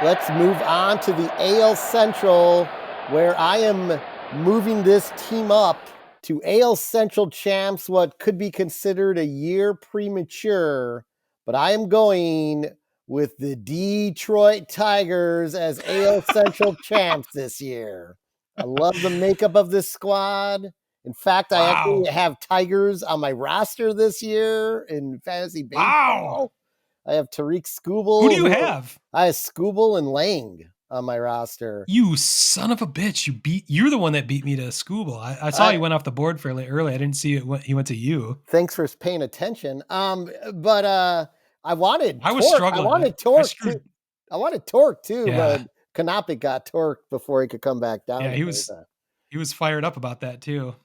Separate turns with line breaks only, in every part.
let's move on to the AL Central, where I am moving this team up to AL Central champs, what could be considered a year premature, but I am going with the Detroit Tigers as AL Central champs this year. I love the makeup of this squad. In fact, I actually have Tigers on my roster this year in fantasy baseball. I have Tariq Skubal.
Who do you have?
I have Skubal and Lang on my roster.
You son of a bitch! You're the one that beat me to Skubal. I saw he went off the board fairly early. I didn't see it. He went to you.
Thanks for paying attention. But I wanted.
I was struggling.
I wanted Torque too. I wanted Torque too, but Kanopik got Torque before he could come back down.
Yeah, he was fired up about that too.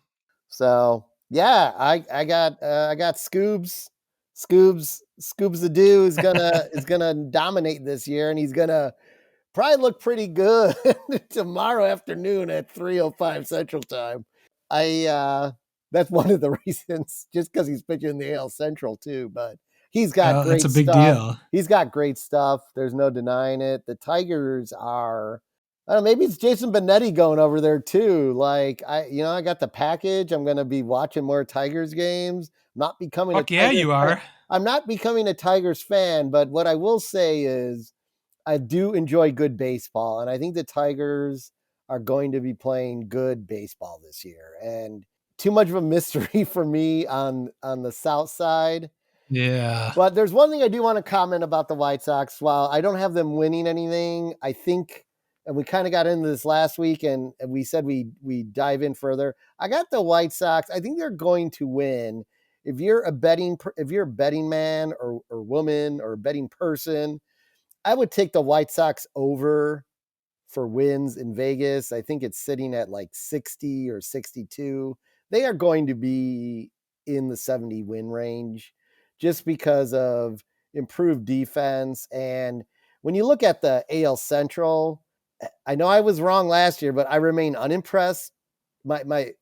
So yeah, I got Scoobs. Scoobs the dude is gonna dominate this year, and he's gonna probably look pretty good tomorrow afternoon at 3:05 Central Time. That's one of the reasons, just because he's pitching in the AL Central too. But he's got great stuff. That's a big deal. He's got great stuff. There's no denying it. The Tigers are, I don't know, maybe it's Jason Benetti going over there too. Like I got the package. I'm going to be watching more Tigers games. Not becoming
a Tigers you are.
Fan. I'm not becoming a Tigers fan, but what I will say is I do enjoy good baseball, and I think the Tigers are going to be playing good baseball this year. And too much of a mystery for me on the South side.
Yeah.
But there's one thing I do want to comment about the White Sox. While I don't have them winning anything, I think, and we kind of got into this last week, and we said we dive in further. I got the White Sox. I think they're going to win. If you're a betting man or woman or a betting person, I would take the White Sox over for wins in Vegas. I think it's sitting at like 60 or 62. They are going to be in the 70 win range just because of improved defense. And when you look at the AL Central, I know I was wrong last year, but I remain unimpressed. I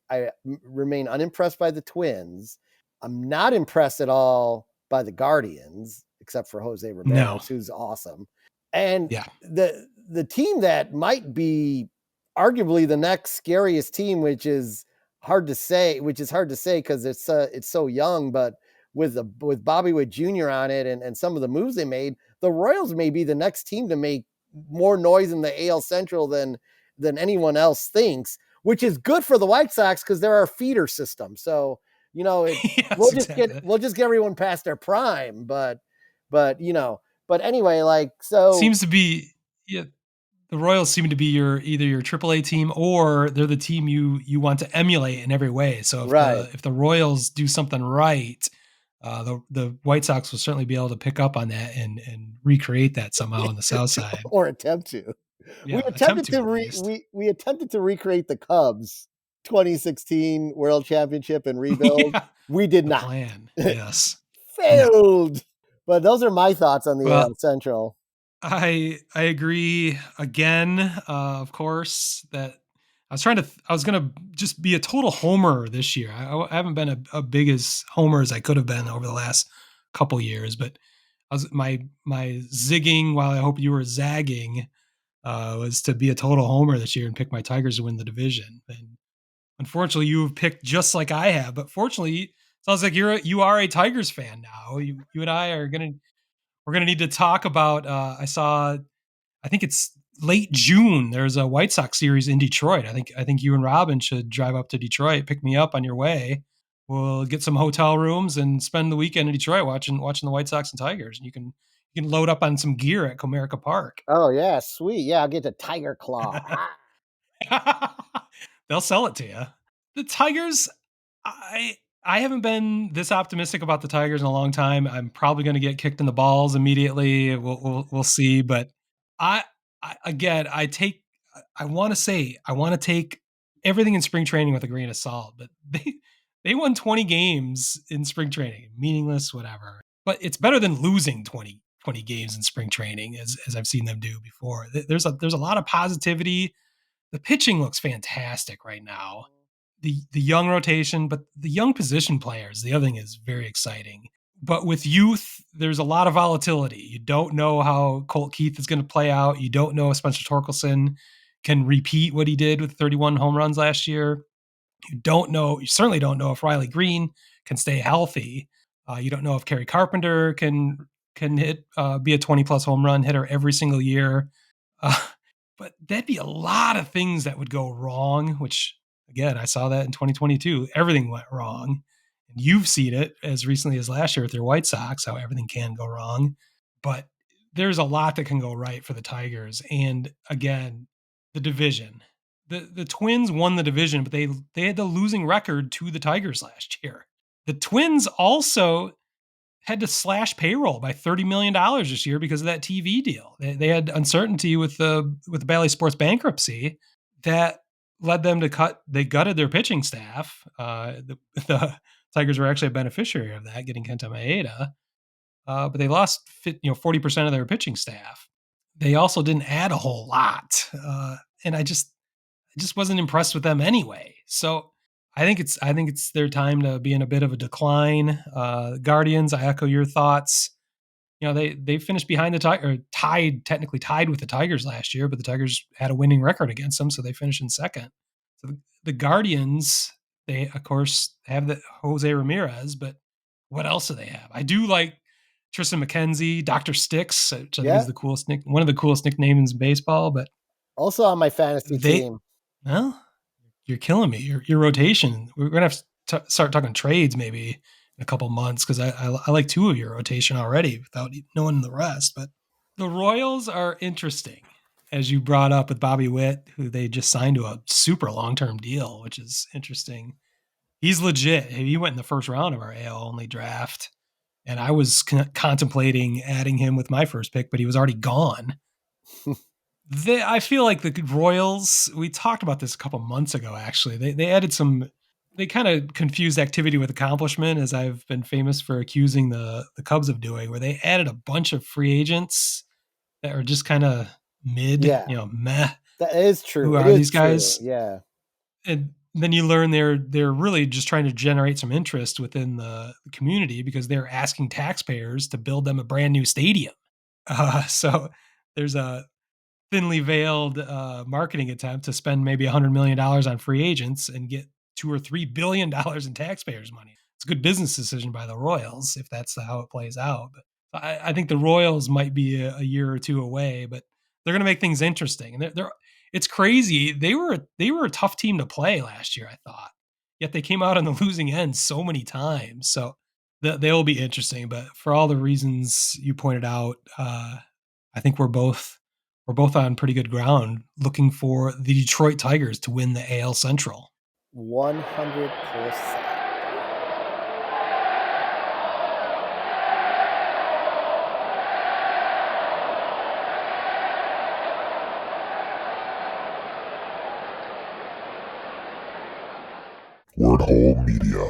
remain unimpressed by the Twins. I'm not impressed at all by the Guardians, except for Jose Ramirez, who's awesome. And the team that might be arguably the next scariest team, which is hard to say because it's so young, but with Bobby Witt Jr. on it and some of the moves they made, the Royals may be the next team to make more noise in the AL Central than anyone else thinks, which is good for the White Sox because they're our feeder system. So, we'll just get everyone past their prime, but anyway,
seems to be, the Royals seem to be either your AAA team or they're the team you want to emulate in every way. So if the Royals do something right, the White Sox will certainly be able to pick up on that and recreate that somehow on the South side,
or attempt to. We attempted to recreate the Cubs 2016 World Championship and rebuild. We did not.
Plan. Yes.
Failed. No. But those are my thoughts on the AL Central.
I agree again. Of course, that I was going to just be a total homer this year. I haven't been a big as homer as I could have been over the last couple years, but my zigging while I hope you were zagging was to be a total homer this year and pick my Tigers to win the division. And unfortunately, you've picked just like I have. But fortunately, it sounds like you are a Tigers fan now. You and I we're gonna need to talk about. I think it's late June. There's a White Sox series in Detroit. I think you and Robin should drive up to Detroit, pick me up on your way. We'll get some hotel rooms and spend the weekend in Detroit watching the White Sox and Tigers. And you can load up on some gear at Comerica Park.
Oh yeah, sweet. Yeah, I'll get the Tiger Claw.
They'll sell it to you. The Tigers, I haven't been this optimistic about the Tigers in a long time. I'm probably going to get kicked in the balls immediately. We'll see. But I want to take everything in spring training with a grain of salt. But they won 20 games in spring training, meaningless, whatever. But it's better than losing 20 games in spring training, as I've seen them do before. There's a lot of positivity. The pitching looks fantastic right now. The young rotation, but the young position players, the other thing is very exciting. But with youth, there's a lot of volatility. You don't know how Colt Keith is going to play out. You don't know if Spencer Torkelson can repeat what he did with 31 home runs last year. You don't know. You certainly don't know if Riley Green can stay healthy. You don't know if Kerry Carpenter can hit be a 20 plus home run hitter every single year. Uh, but that'd be a lot of things that would go wrong. Which again, I saw that in 2022. Everything went wrong. And you've seen it as recently as last year with your White Sox, how everything can go wrong. But there's a lot that can go right for the Tigers. And again, the division. The Twins won the division, but they had the losing record to the Tigers last year. The Twins also had to slash payroll by $30 million this year because of that TV deal. They had uncertainty with the Bally Sports bankruptcy that led them to cut. They gutted their pitching staff. The Tigers were actually a beneficiary of that, getting Kenta Maeda, but they lost 40% of their pitching staff. They also didn't add a whole lot, and I just wasn't impressed with them anyway. So I think it's their time to be in a bit of a decline. Guardians, I echo your thoughts. They finished behind technically tied with the Tigers last year, but the Tigers had a winning record against them, so they finished in second. So the Guardians, they of course have the Jose Ramirez, but what else do they have? I do like Tristan McKenzie, Dr. Sticks, which I think is
Yeah.
one of the coolest nicknames in baseball, but
Also on my fantasy
they
team.
well, you're killing me. Your rotation. We're gonna have to start talking trades maybe in a couple months because I like two of your rotation already without knowing the rest. But the Royals are interesting, as you brought up with Bobby Witt, who they just signed to a super long term deal, which is interesting. He's legit. He went in the first round of our AL only draft, and I was contemplating adding him with my first pick, but he was already gone. I feel like the Royals, we talked about this a couple months ago, actually. They added some, they kind of confused activity with accomplishment, as I've been famous for accusing the Cubs of doing, where they added a bunch of free agents that are just kind of mid,
Yeah,
meh.
that is true.
Who
It
are
is
these
true.
guys?
Yeah.
And then you learn they're really just trying to generate some interest within the community because they're asking taxpayers to build them a brand new stadium. So there's a thinly veiled marketing attempt to spend maybe $100 million on free agents and get $2 or $3 billion in taxpayers' money. It's a good business decision by the Royals if that's how it plays out. But I think the Royals might be a year or two away, but they're going to make things interesting. And they're it's crazy. They were a tough team to play last year, I thought. Yet they came out on the losing end so many times. So they'll be interesting. But for all the reasons you pointed out, I think we're both on pretty good ground looking for the Detroit Tigers to win the AL Central.
100%.
Word Hole Media.